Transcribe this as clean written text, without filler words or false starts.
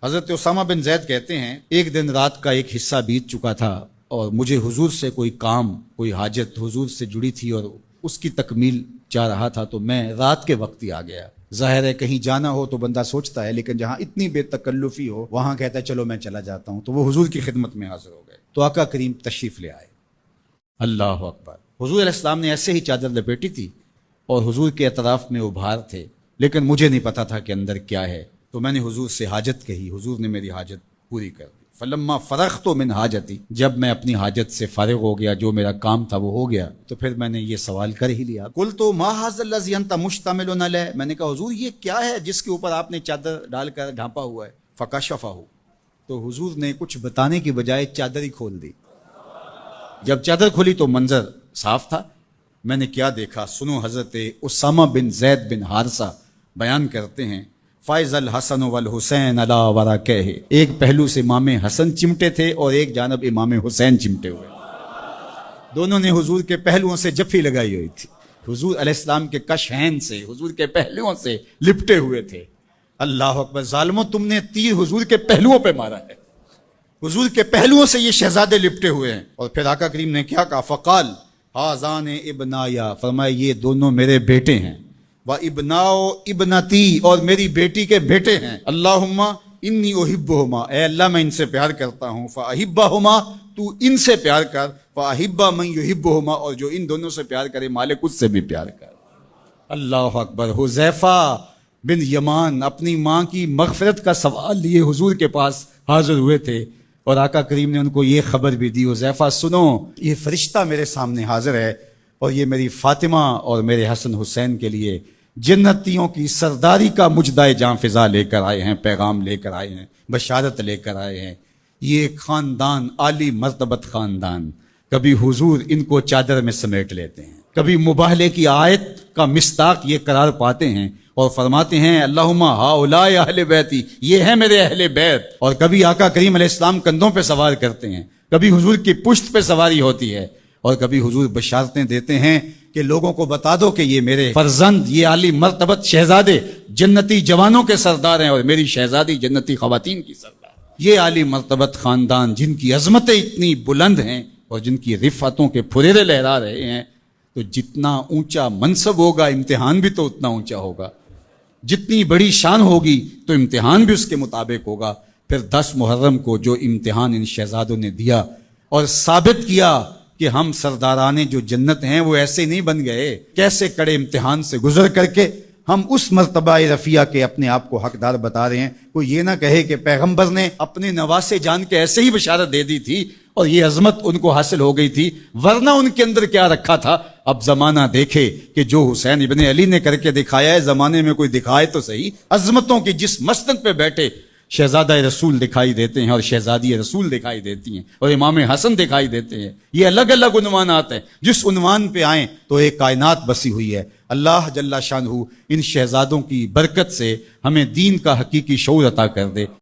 حضرت اسامہ بن زید کہتے ہیں ایک دن رات کا ایک حصہ بیت چکا تھا اور مجھے حضور سے کوئی کام کوئی حاجت حضور سے جڑی تھی اور اس کی تکمیل چاہ رہا تھا، تو میں رات کے وقت ہی آ گیا۔ ظاہر ہے کہیں جانا ہو تو بندہ سوچتا ہے، لیکن جہاں اتنی بے تکلفی ہو وہاں کہتا ہے چلو میں چلا جاتا ہوں، تو وہ حضور کی خدمت میں حاضر ہو گئے تو آقا کریم تشریف لے آئے۔ اللہ اکبر! حضور علیہ السلام نے ایسے ہی چادر لپیٹی تھی اور حضور کے اطراف میں ابھار تھے، لیکن مجھے نہیں پتا تھا کہ اندر کیا ہے، تو میں نے حضور سے حاجت کہی، حضور نے میری حاجت پوری کر دی۔ فلما فرغت من حاجتی، جب میں اپنی حاجت سے فارغ ہو گیا، جو میرا کام تھا وہ ہو گیا، تو پھر میں نے یہ سوال کر ہی لیا، قلت ما ھذا الذی انت مشتمل علیہ، میں نے کہا حضور یہ کیا ہے جس کے اوپر آپ نے چادر ڈال کر ڈھانپا ہوا ہے؟ فکشفہ، تو حضور نے کچھ بتانے کی بجائے چادر ہی کھول دی۔ جب چادر کھلی تو منظر صاف تھا۔ میں نے کیا دیکھا، سنو، حضرت اسامہ بن زید بن حارثہ بیان کرتے ہیں، فائز الحسن والحسین علی ورقہ، ایک پہلو سے امام حسن چمٹے تھے اور ایک جانب امام حسین چمٹے ہوئے، دونوں نے حضور کے پہلوؤں سے جفی لگائی ہوئی تھی، حضور علیہ السلام کے کشہین سے، حضور کے پہلوؤں سے لپٹے ہوئے تھے۔ اللہ اکبر! ظالموں، تم نے تیر حضور کے پہلوؤں پہ مارا ہے، حضور کے پہلوؤں سے یہ شہزادے لپٹے ہوئے ہیں۔ اور پھر آقا کریم نے کیا کہا، فقال ہذان ابنایا، فرمایا یہ دونوں میرے بیٹے ہیں، وابناؤ ابنتی، اور میری بیٹی کے بیٹے ہیں۔ اللہم انی احبہما، اے اللہ میں ان سے پیار کرتا ہوں، فاحبہما، تو ان سے پیار کر، فاحب من یحبہما، اور جو ان دونوں سے پیار کرے مالک اس سے بھی پیار کر۔ اللہ اکبر! حذیفہ بن یمان اپنی ماں کی مغفرت کا سوال لیے حضور کے پاس حاضر ہوئے تھے، اور آقا کریم نے ان کو یہ خبر بھی دی، حذیفہ سنو، یہ فرشتہ میرے سامنے حاضر ہے اور یہ میری فاطمہ اور میرے حسن حسین کے لیے جنتیوں کی سرداری کا مجدہ جاں فضا لے کر آئے ہیں، پیغام لے کر آئے ہیں، بشارت لے کر آئے ہیں۔ یہ خاندان عالی مرتبت خاندان، کبھی حضور ان کو چادر میں سمیٹ لیتے ہیں، کبھی مباہلے کی آیت کا مصداق یہ قرار پاتے ہیں اور فرماتے ہیں اللہم ہؤلاء اہل بیتی، یہ ہیں میرے اہل بیت، اور کبھی آقا کریم علیہ السلام کندھوں پہ سوار کرتے ہیں، کبھی حضور کی پشت پہ سواری ہوتی ہے، اور کبھی حضور بشارتیں دیتے ہیں کہ لوگوں کو بتا دو کہ یہ میرے فرزند، یہ عالی مرتبت شہزادے جنتی جوانوں کے سردار ہیں اور میری شہزادی جنتی خواتین کی سردار۔ یہ عالی مرتبت خاندان جن کی عظمتیں اتنی بلند ہیں اور جن کی رفعتوں کے پھریرے لہرا رہے ہیں، تو جتنا اونچا منصب ہوگا امتحان بھی تو اتنا اونچا ہوگا، جتنی بڑی شان ہوگی تو امتحان بھی اس کے مطابق ہوگا۔ پھر 10 محرم کو جو امتحان ان شہزادوں نے دیا اور ثابت کیا کہ ہم سردارانے جو جنت ہیں وہ ایسے نہیں بن گئے، کیسے کڑے امتحان سے گزر کر کے ہم اس مرتبہ رفیع کے اپنے آپ کو حقدار بتا رہے ہیں۔ کوئی یہ نہ کہے کہ پیغمبر نے اپنے نواسے جان کے ایسے ہی بشارت دے دی تھی اور یہ عظمت ان کو حاصل ہو گئی تھی، ورنہ ان کے اندر کیا رکھا تھا۔ اب زمانہ دیکھے کہ جو حسین ابن علی نے کر کے دکھایا ہے، زمانے میں کوئی دکھائے تو صحیح۔ عظمتوں کی جس مسند پہ بیٹھے شہزادہ رسول دکھائی دیتے ہیں اور شہزادی رسول دکھائی دیتی ہیں اور امام حسن دکھائی دیتے ہیں، یہ الگ الگ عنوانات ہیں، جس عنوان پہ آئیں تو ایک کائنات بسی ہوئی ہے۔ اللہ جل شانہ ان شہزادوں کی برکت سے ہمیں دین کا حقیقی شعور عطا کر دے۔